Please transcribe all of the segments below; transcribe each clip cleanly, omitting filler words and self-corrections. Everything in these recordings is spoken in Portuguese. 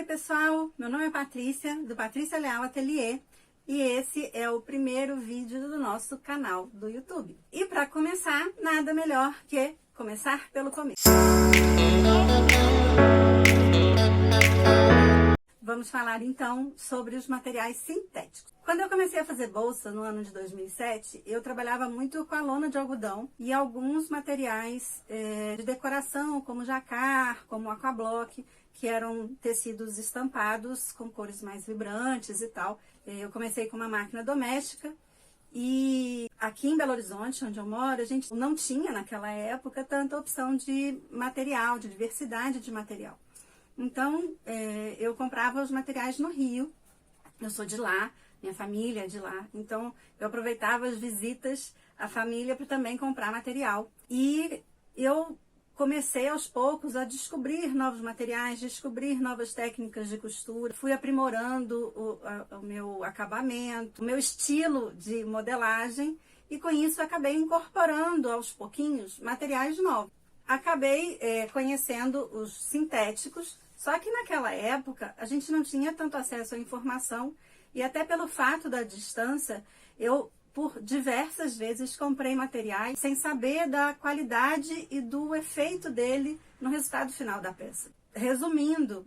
pessoal, meu nome é Patrícia, do Patrícia Leal Atelier, e esse é o primeiro vídeo do nosso canal do YouTube. E para começar, nada melhor que começar pelo começo. Vamos falar então sobre os materiais sintéticos. Quando eu comecei a fazer bolsa no ano de 2007, eu trabalhava muito com a lona de algodão e alguns materiais de decoração, como jacar, como aquablock, que eram tecidos estampados com cores mais vibrantes e tal. Eu comecei com uma máquina doméstica e aqui em Belo Horizonte, onde eu moro, a gente não tinha naquela época tanta opção de material, de diversidade de material. Então, eu comprava os materiais no Rio, eu sou de lá, minha família é de lá, então eu aproveitava as visitas à família para também comprar material. E eu comecei aos poucos a descobrir novos materiais, descobrir novas técnicas de costura, fui aprimorando o meu acabamento, o meu estilo de modelagem e com isso acabei incorporando aos pouquinhos materiais novos. Acabei conhecendo os sintéticos, só que naquela época a gente não tinha tanto acesso à informação e até pelo fato da distância, eu por diversas vezes comprei materiais sem saber da qualidade e do efeito dele no resultado final da peça. Resumindo,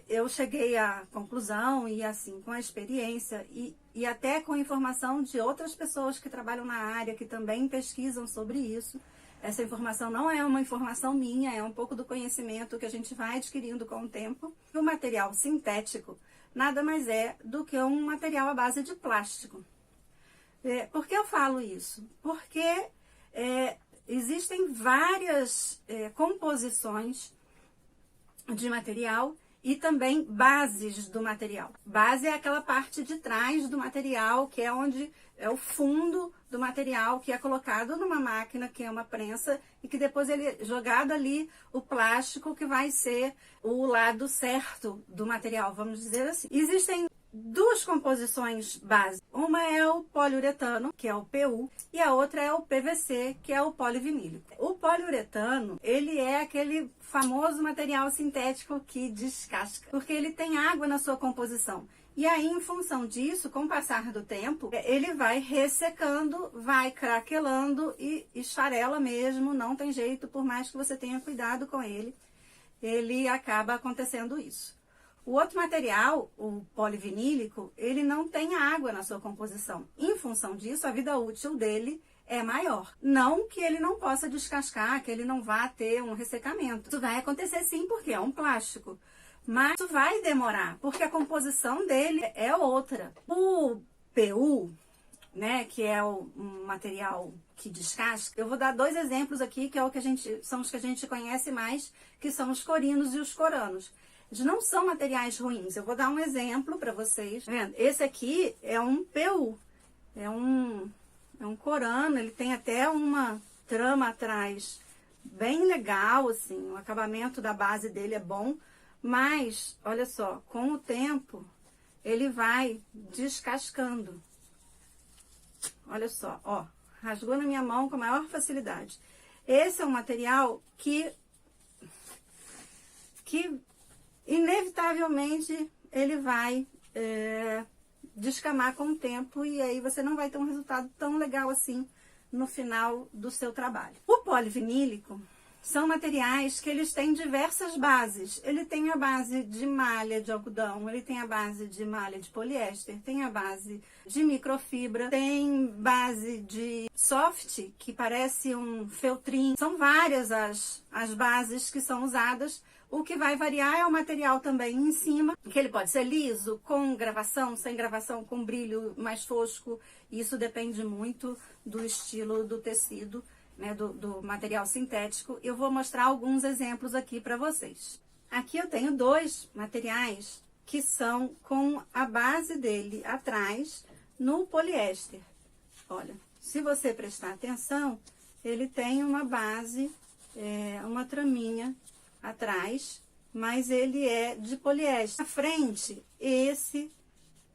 eu cheguei à conclusão e assim, com a experiência e até com informação de outras pessoas que trabalham na área, que também pesquisam sobre isso. Essa informação não é uma informação minha, é um pouco do conhecimento que a gente vai adquirindo com o tempo. O material sintético nada mais é do que um material à base de plástico. Por que eu falo isso? Porque existem várias composições de material e também bases do material. Base é aquela parte de trás do material, que é onde é o fundo do material que é colocado numa máquina, que é uma prensa, e que depois ele é jogado ali o plástico, que vai ser o lado certo do material, vamos dizer assim. Existem duas composições básicas. Uma é o poliuretano, que é o PU, e a outra é o PVC, que é o polivinílico. O poliuretano, ele é aquele famoso material sintético que descasca, porque ele tem água na sua composição. E aí, em função disso, com o passar do tempo, ele vai ressecando, vai craquelando e esfarela mesmo, não tem jeito, por mais que você tenha cuidado com ele, ele acaba acontecendo isso. O outro material, o polivinílico, ele não tem água na sua composição. Em função disso, a vida útil dele é maior. Não que ele não possa descascar, que ele não vá ter um ressecamento. Isso vai acontecer sim, porque é um plástico. Mas isso vai demorar, porque a composição dele é outra. O PU, né, que é um material que descasca, eu vou dar dois exemplos aqui, que é são os que a gente conhece mais, que são os corinos e os coranos. Eles não são materiais ruins. Eu vou dar um exemplo para vocês. Tá vendo? Esse aqui é um PU, é um corano, ele tem até uma trama atrás bem legal, assim, o acabamento da base dele é bom, mas, olha só, com o tempo, ele vai descascando. Olha só, ó, rasgou na minha mão com a maior facilidade. Esse é um material que inevitavelmente ele vai descamar com o tempo e aí você não vai ter um resultado tão legal assim no final do seu trabalho. O polivinílico são materiais que eles têm diversas bases. Ele tem a base de malha de algodão, ele tem a base de malha de poliéster, tem a base de microfibra, tem base de soft, que parece um feltrinho. São várias as bases que são usadas. O que vai variar é o material também em cima, que ele pode ser liso, com gravação, sem gravação, com brilho mais fosco. Isso depende muito do estilo do tecido, né, do material sintético. Eu vou mostrar alguns exemplos aqui para vocês. Aqui eu tenho dois materiais que são com a base dele atrás no poliéster. Olha, se você prestar atenção, ele tem uma base, uma traminha atrás, mas ele é de poliéster. Na frente, esse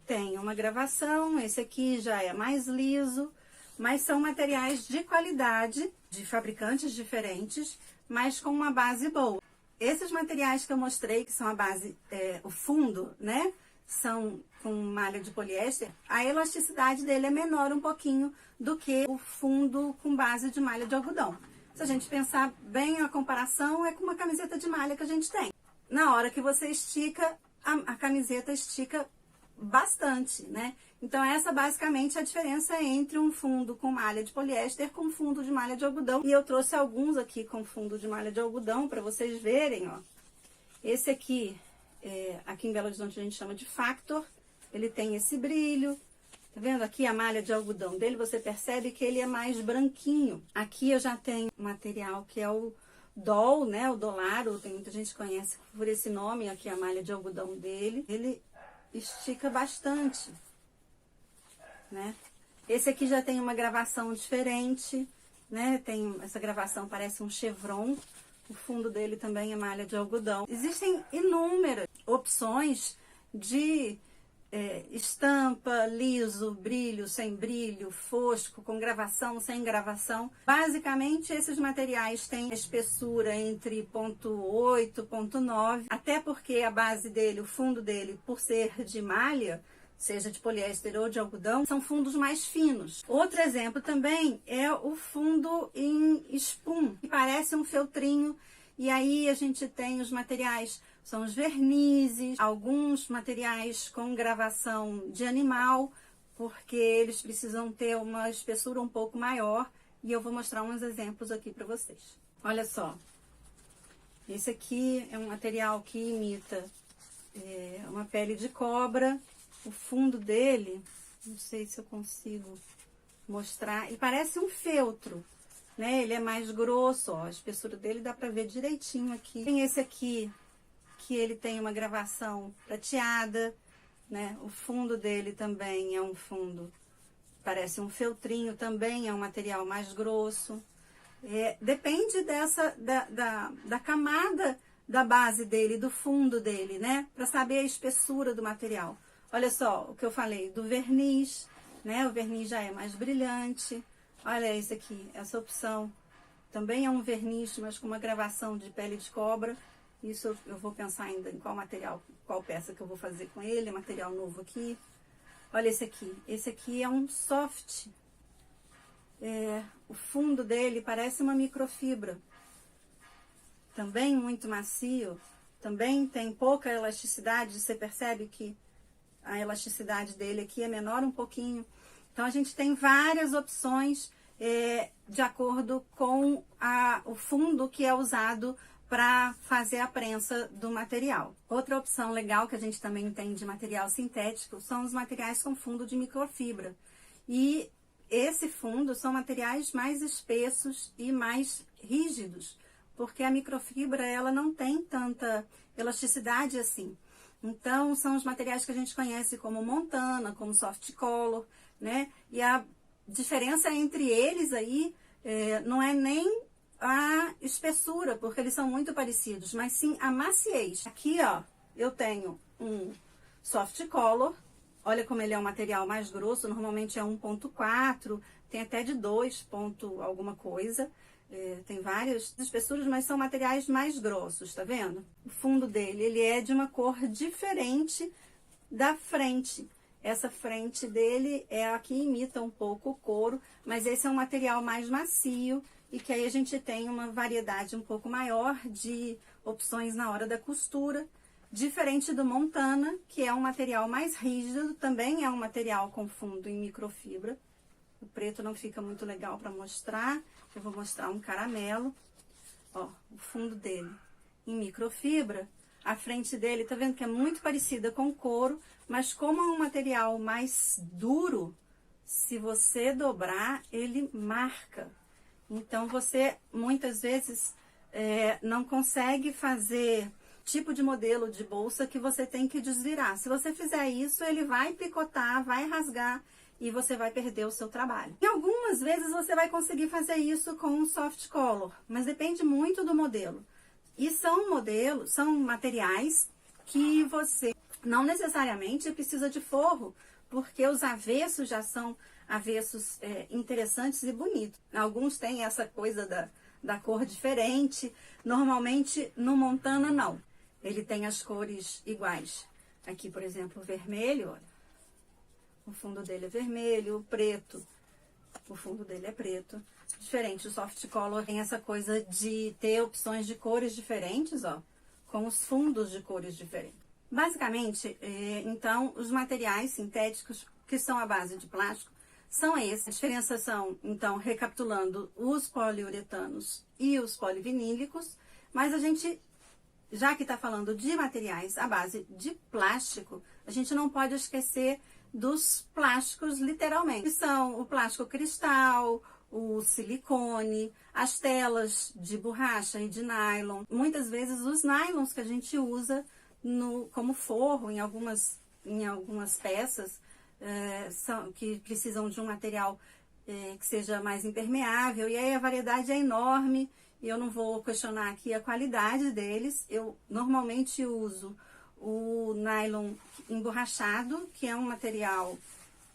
tem uma gravação, esse aqui já é mais liso, mas são materiais de qualidade, de fabricantes diferentes, mas com uma base boa. esses materiais que eu mostrei, que são a base, o fundo, né? São com malha de poliéster, a elasticidade dele é menor um pouquinho do que o fundo com base de malha de algodão. Se a gente pensar bem, a comparação é com uma camiseta de malha que a gente tem. Na hora que você estica, a camiseta estica bastante, né? Então essa basicamente é a diferença entre um fundo com malha de poliéster com fundo de malha de algodão. E eu trouxe alguns aqui com fundo de malha de algodão para vocês verem, ó. Esse aqui, aqui em Belo Horizonte a gente chama de Factor. Ele tem esse brilho. Tá vendo aqui a malha de algodão dele? Você percebe que ele é mais branquinho. Aqui eu já tenho um material que é o Doll, né? O Dolaro, tem muita gente que conhece por esse nome. Aqui a malha de algodão dele. Ele estica bastante, né? Esse aqui já tem uma gravação diferente, né? Tem essa gravação, parece um chevron. O fundo dele também é malha de algodão. Existem inúmeras opções de estampa, liso, brilho, sem brilho, fosco, com gravação, sem gravação. Basicamente, esses materiais têm espessura entre 0,8 e 0,9, até porque a base dele, o fundo dele, por ser de malha, seja de poliéster ou de algodão, são fundos mais finos. Outro exemplo também é o fundo em espum, que parece um feltrinho, e aí a gente tem os materiais, são os vernizes, alguns materiais com gravação de animal, porque eles precisam ter uma espessura um pouco maior, e eu vou mostrar uns exemplos aqui para vocês. Olha só, esse aqui é um material que imita uma pele de cobra. O fundo dele, não sei se eu consigo mostrar, ele parece um feltro, né? Ele é mais grosso, ó, a espessura dele dá pra ver direitinho aqui. Tem esse aqui, que ele tem uma gravação prateada, né? O fundo dele também é um fundo, parece um feltrinho, também é um material mais grosso. Depende da camada da base dele, do fundo dele, né? Pra saber a espessura do material. Olha só o que eu falei do verniz, né? O verniz já é mais brilhante. Olha esse aqui, essa opção também é um verniz, mas com uma gravação de pele de cobra. Isso eu vou pensar ainda em qual material, qual peça que eu vou fazer com ele, material novo aqui. Olha esse aqui é um soft. O fundo dele parece uma microfibra. Também muito macio, também tem pouca elasticidade, você percebe que a elasticidade dele aqui é menor um pouquinho. Então, a gente tem várias opções de acordo com o fundo que é usado para fazer a prensa do material. Outra opção legal que a gente também tem de material sintético são os materiais com fundo de microfibra. E esse fundo são materiais mais espessos e mais rígidos, porque a microfibra ela não tem tanta elasticidade assim. Então, são os materiais que a gente conhece como Montana, como Soft Color, né? E a diferença entre eles aí não é nem a espessura, porque eles são muito parecidos, mas sim a maciez. Aqui, ó, eu tenho um Soft Color. Olha como ele é um material mais grosso, normalmente é 1,4, tem até de 2 ponto alguma coisa. Tem várias espessuras, mas são materiais mais grossos, tá vendo? O fundo dele, ele é de uma cor diferente da frente. Essa frente dele é a que imita um pouco o couro, mas esse é um material mais macio e que aí a gente tem uma variedade um pouco maior de opções na hora da costura. Diferente do Montana, que é um material mais rígido, também é um material com fundo em microfibra. O preto não fica muito legal para mostrar. Eu vou mostrar um caramelo. Ó, o fundo dele em microfibra. A frente dele, tá vendo que é muito parecida com couro, mas como é um material mais duro, se você dobrar, ele marca. Então, você muitas vezes não consegue fazer tipo de modelo de bolsa que você tem que desvirar. Se você fizer isso, ele vai picotar, vai rasgar e você vai perder o seu trabalho. E algumas vezes você vai conseguir fazer isso com um soft color, mas depende muito do modelo. E são modelos, são materiais que você não necessariamente precisa de forro, porque os avessos já são avessos interessantes e bonitos. Alguns têm essa coisa da cor diferente. Normalmente no Montana não, ele tem as cores iguais. Aqui, por exemplo, o vermelho, olha, o fundo dele é vermelho, o preto, o fundo dele é preto. Diferente, o Soft Color tem essa coisa de ter opções de cores diferentes, ó, com os fundos de cores diferentes. Basicamente, então, os materiais sintéticos que são à base de plástico são esses. A diferença são, então, recapitulando, os poliuretanos e os polivinílicos, mas a gente, já que está falando de materiais à base de plástico, a gente não pode esquecer dos plásticos literalmente, que são o plástico cristal, o silicone, as telas de borracha e de nylon. Muitas vezes os nylons que a gente usa como forro em algumas peças que precisam de um material que seja mais impermeável, e aí a variedade é enorme, e eu não vou questionar aqui a qualidade deles. Eu normalmente uso o nylon emborrachado, que é um material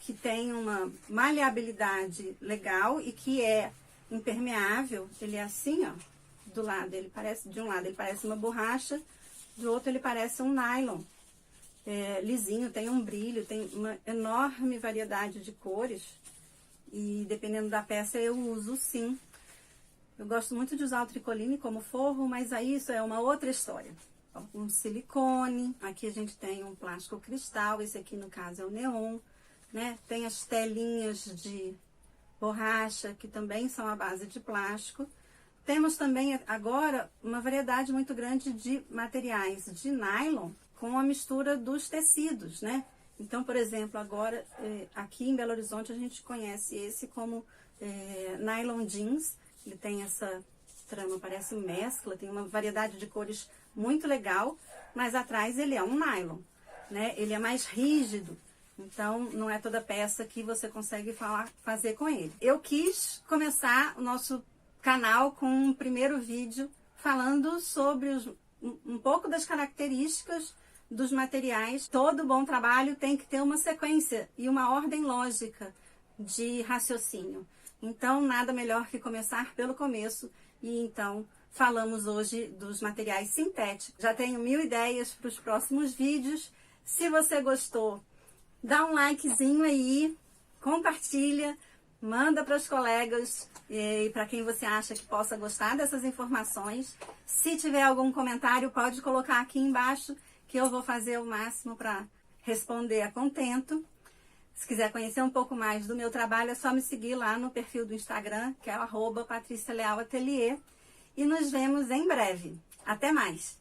que tem uma maleabilidade legal e que é impermeável. Ele é assim, ó, de um lado ele parece uma borracha, do outro ele parece um nylon. Lisinho, tem um brilho, tem uma enorme variedade de cores, e dependendo da peça eu uso sim. Eu gosto muito de usar o tricoline como forro, mas aí isso é uma outra história. Um silicone, aqui a gente tem um plástico cristal, esse aqui no caso é o neon, né? Tem as telinhas de borracha, que também são à base de plástico. Temos também agora uma variedade muito grande de materiais de nylon com a mistura dos tecidos, né? Então, por exemplo, agora aqui em Belo Horizonte a gente conhece esse como nylon jeans. Ele tem essa trama, parece mescla, tem uma variedade de cores muito legal, mas atrás ele é um nylon, né? Ele é mais rígido, então não é toda peça que você consegue fazer com ele. Eu quis começar o nosso canal com um primeiro vídeo falando sobre um pouco das características dos materiais. Todo bom trabalho tem que ter uma sequência e uma ordem lógica de raciocínio. Então, nada melhor que começar pelo começo. E então, falamos hoje dos materiais sintéticos. Já tenho 1000 ideias para os próximos vídeos. Se você gostou, dá um likezinho aí, compartilha, manda para os colegas e para quem você acha que possa gostar dessas informações. Se tiver algum comentário, pode colocar aqui embaixo, que eu vou fazer o máximo para responder a contento. Se quiser conhecer um pouco mais do meu trabalho, é só me seguir lá no perfil do Instagram, que é o @PatriciaLealAtelier. E nos vemos em breve. Até mais!